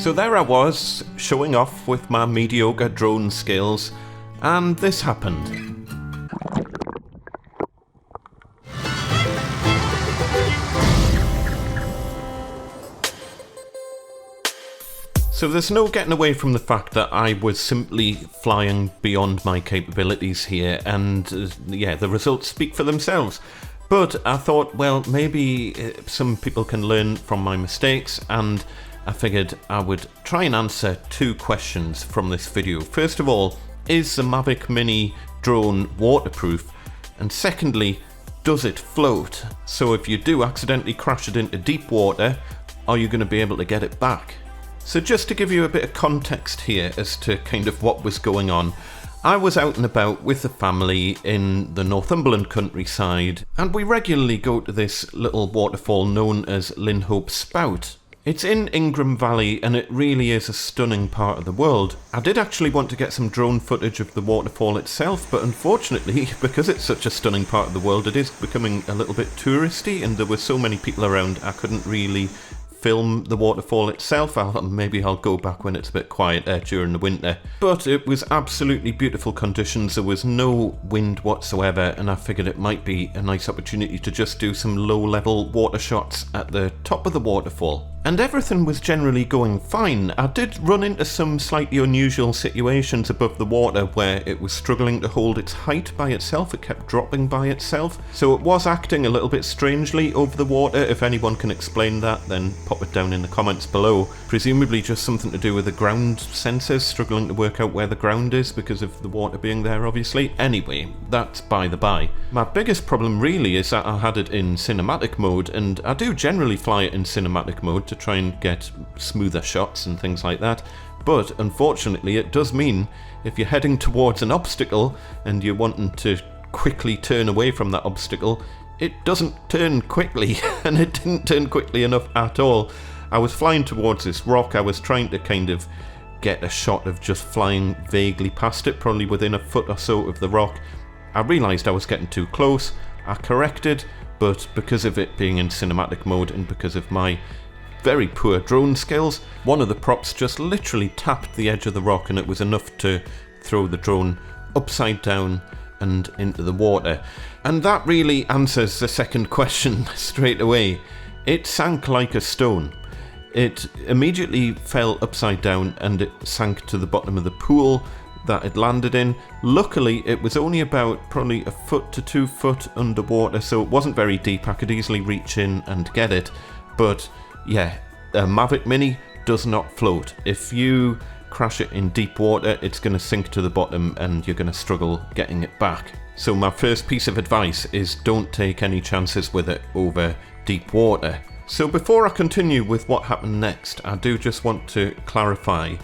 So there I was, showing off with my mediocre drone skills, and this happened. So there's no getting away from the fact that I was simply flying beyond my capabilities here, and yeah, the results speak for themselves. But I thought, well, maybe some people can learn from my mistakes, and I figured I would try and answer two questions from this video. First of all, is the Mavic Mini drone waterproof? And secondly, does it float? So if you do accidentally crash it into deep water, are you going to be able to get it back? So just to give you a bit of context here as to kind of what was going on, I was out and about with the family in the Northumberland countryside, and we regularly go to this little waterfall known as Linhope Spout. It's in Ingram Valley, and it really is a stunning part of the world. I did actually want to get some drone footage of the waterfall itself, but unfortunately, because it's such a stunning part of the world, it is becoming a little bit touristy, and there were so many people around I couldn't really film the waterfall itself. Maybe I'll go back when it's a bit quieter during the winter. But it was absolutely beautiful conditions. There was no wind whatsoever, and I figured it might be a nice opportunity to just do some low-level water shots at the top of the waterfall. And everything was generally going fine. I did run into some slightly unusual situations above the water where it was struggling to hold its height by itself. It kept dropping by itself. So it was acting a little bit strangely over the water. If anyone can explain that, then pop it down in the comments below. Presumably just something to do with the ground sensors struggling to work out where the ground is because of the water being there, obviously. Anyway, that's by the by. My biggest problem really is that I had it in cinematic mode, and I do generally fly it in cinematic mode to try and get smoother shots and things like that. But unfortunately it does mean if you're heading towards an obstacle and you're wanting to quickly turn away from that obstacle, it doesn't turn quickly, and it didn't turn quickly enough at all. I was flying towards this rock. I was trying to kind of get a shot of just flying vaguely past it, probably within a foot or so of the rock. I realised I was getting too close. I corrected, but because of it being in cinematic mode and because of my very poor drone skills, one of the props just literally tapped the edge of the rock, and it was enough to throw the drone upside down and into the water. And that really answers the second question straight away. It sank like a stone. It immediately fell upside down and it sank to the bottom of the pool that it landed in. Luckily, it was only about probably a foot to 2 foot underwater, so it wasn't very deep. I could easily reach in and get it. But yeah, a Mavic Mini does not float. If you crash it in deep water, it's going to sink to the bottom and you're going to struggle getting it back. So my first piece of advice is don't take any chances with it over deep water. So before I continue with what happened next, I do just want to clarify.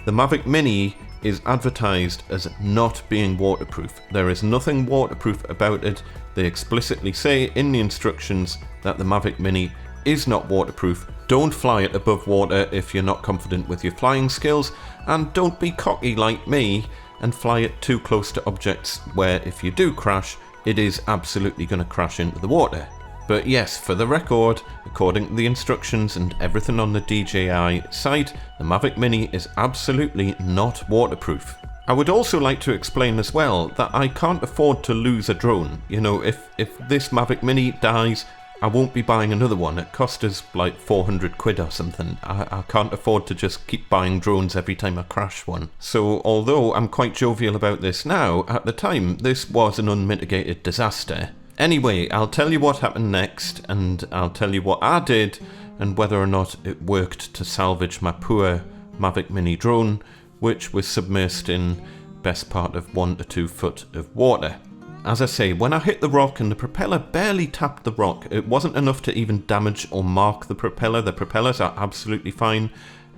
The Mavic Mini is advertised as not being waterproof. There is nothing waterproof about it. They explicitly say in the instructions that the Mavic Mini is not waterproof. Don't fly it above water if you're not confident with your flying skills, and don't be cocky like me and fly it too close to objects where if you do crash, it is absolutely going to crash into the water. But yes, for the record, according to the instructions and everything on the DJI site, the Mavic Mini is absolutely not waterproof. I would also like to explain as well that I can't afford to lose a drone. You know, if this Mavic Mini dies, I won't be buying another one. It cost us like 400 quid or something. I can't afford to just keep buying drones every time I crash one. So although I'm quite jovial about this now, at the time this was an unmitigated disaster. Anyway, I'll tell you what happened next, and I'll tell you what I did and whether or not it worked to salvage my poor Mavic Mini drone, which was submersed in best part of 1 to 2 foot of water. As I say, when I hit the rock and the propeller barely tapped the rock, it wasn't enough to even damage or mark the propeller. The propellers are absolutely fine,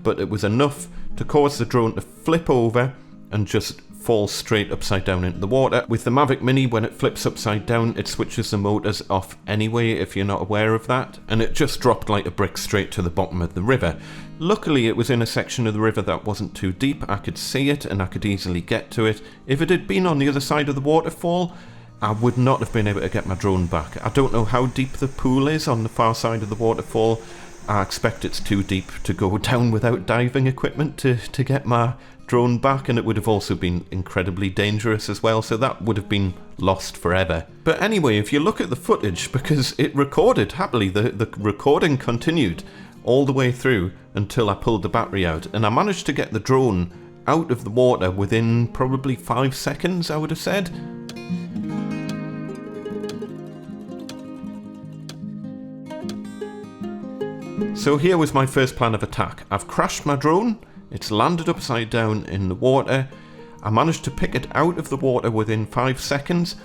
but it was enough to cause the drone to flip over and just fall straight upside down into the water. With the Mavic Mini, when it flips upside down, it switches the motors off anyway, if you're not aware of that, and it just dropped like a brick straight to the bottom of the river. Luckily, it was in a section of the river that wasn't too deep. I could see it and I could easily get to it. If it had been on the other side of the waterfall, I would not have been able to get my drone back. I don't know how deep the pool is on the far side of the waterfall, I expect it's too deep to go down without diving equipment to get my drone back, and it would have also been incredibly dangerous as well, so that would have been lost forever. But anyway, if you look at the footage, because it recorded happily, the recording continued all the way through until I pulled the battery out, and I managed to get the drone out of the water within probably 5 seconds, I would have said. So here was my first plan of attack. I've crashed my drone, it's landed upside down in the water. I managed to pick it out of the water within 5 seconds.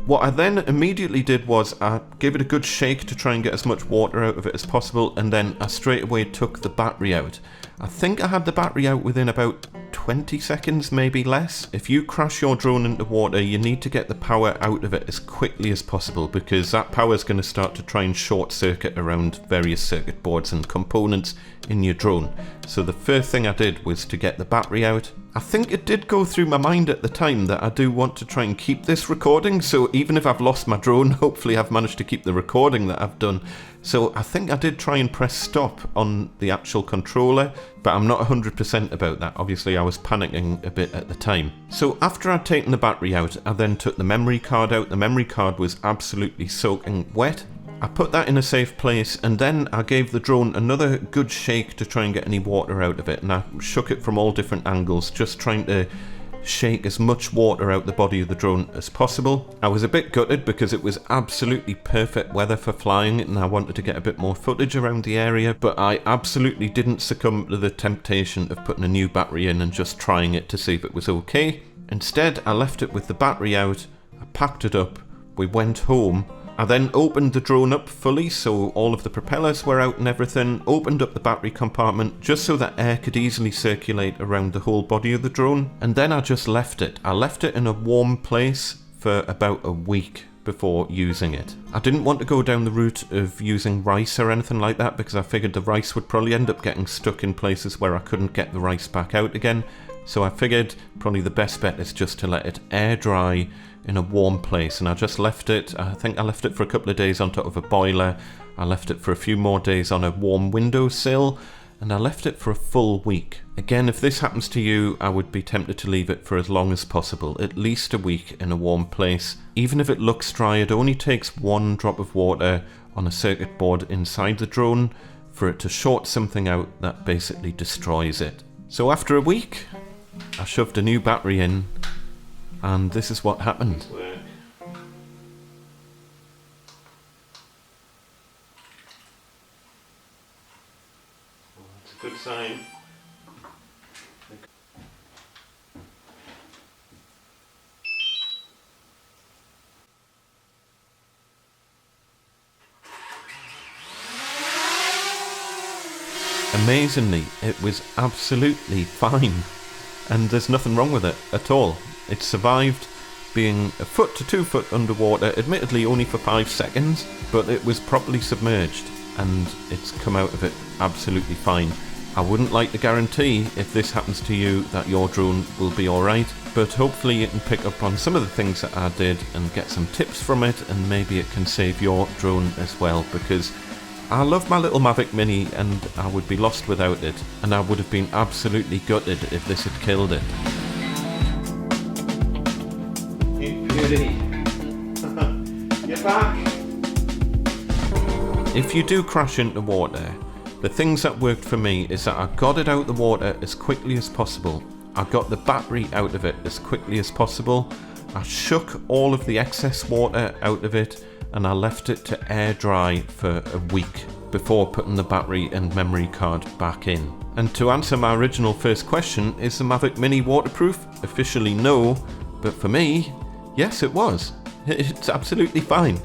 What I then immediately did was I gave it a good shake to try and get as much water out of it as possible, and then I straight away took the battery out. I think I had the battery out within about 20 seconds, maybe less. If you crash your drone into water, you need to get the power out of it as quickly as possible, because that power is going to start to try and short circuit around various circuit boards and components in your drone. So the first thing I did was to get the battery out. I think it did go through my mind at the time that I do want to try and keep this recording, so even if I've lost my drone, hopefully I've managed to keep the recording that I've done. So I think I did try and press stop on the actual controller, but I'm not 100% about that. Obviously I was panicking a bit at the time. So after I'd taken the battery out, I then took the memory card out. The memory card was absolutely soaking wet. I put that in a safe place, and then I gave the drone another good shake to try and get any water out of it, and I shook it from all different angles, just trying to shake as much water out the body of the drone as possible. I was a bit gutted because it was absolutely perfect weather for flying and I wanted to get a bit more footage around the area, but I absolutely didn't succumb to the temptation of putting a new battery in and just trying it to see if it was okay. Instead, I left it with the battery out, I packed it up, we went home. I then opened the drone up fully, so all of the propellers were out and everything, opened up the battery compartment just so that air could easily circulate around the whole body of the drone, and then I just left it. I left it in a warm place for about a week before using it. I didn't want to go down the route of using rice or anything like that, because I figured the rice would probably end up getting stuck in places where I couldn't get the rice back out again, so I figured probably the best bet is just to let it air dry in a warm place, and I just left it. I think I left it for a couple of days on top of a boiler. I left it for a few more days on a warm windowsill, and I left it for a full week. Again, if this happens to you, I would be tempted to leave it for as long as possible, at least a week in a warm place. Even if it looks dry, it only takes 1 drop of water on a circuit board inside the drone for it to short something out that basically destroys it. So after a week, I shoved a new battery in, and this is what happened. That's a good sign. Amazingly, it was absolutely fine, and there's nothing wrong with it at all. It survived being 1 foot to 2 foot underwater, admittedly only for 5 seconds, but it was properly submerged and it's come out of it absolutely fine. I wouldn't like to guarantee, if this happens to you, that your drone will be alright, but hopefully you can pick up on some of the things that I did and get some tips from it, and maybe it can save your drone as well, because I love my little Mavic Mini and I would be lost without it, and I would have been absolutely gutted if this had killed it. You're back! If you do crash into water, the things that worked for me is that I got it out the water as quickly as possible. I got the battery out of it as quickly as possible. I shook all of the excess water out of it, and I left it to air dry for a week before putting the battery and memory card back in. And to answer my original first question, is the Mavic Mini waterproof? Officially no, but for me, yes it was. It's absolutely fine.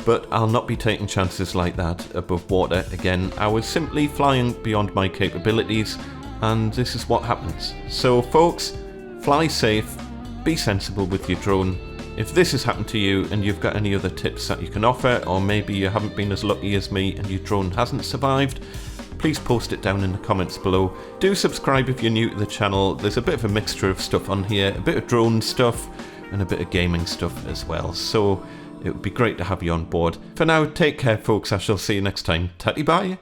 But I'll not be taking chances like that above water again. I was simply flying beyond my capabilities, and this is what happens. So folks, fly safe, be sensible with your drone. If this has happened to you and you've got any other tips that you can offer, or maybe you haven't been as lucky as me and your drone hasn't survived, please post it down in the comments below. Do subscribe if you're new to the channel. There's a bit of a mixture of stuff on here, a bit of drone stuff and a bit of gaming stuff as well. So it would be great to have you on board. For now, take care folks, I shall see you next time. Tatty bye!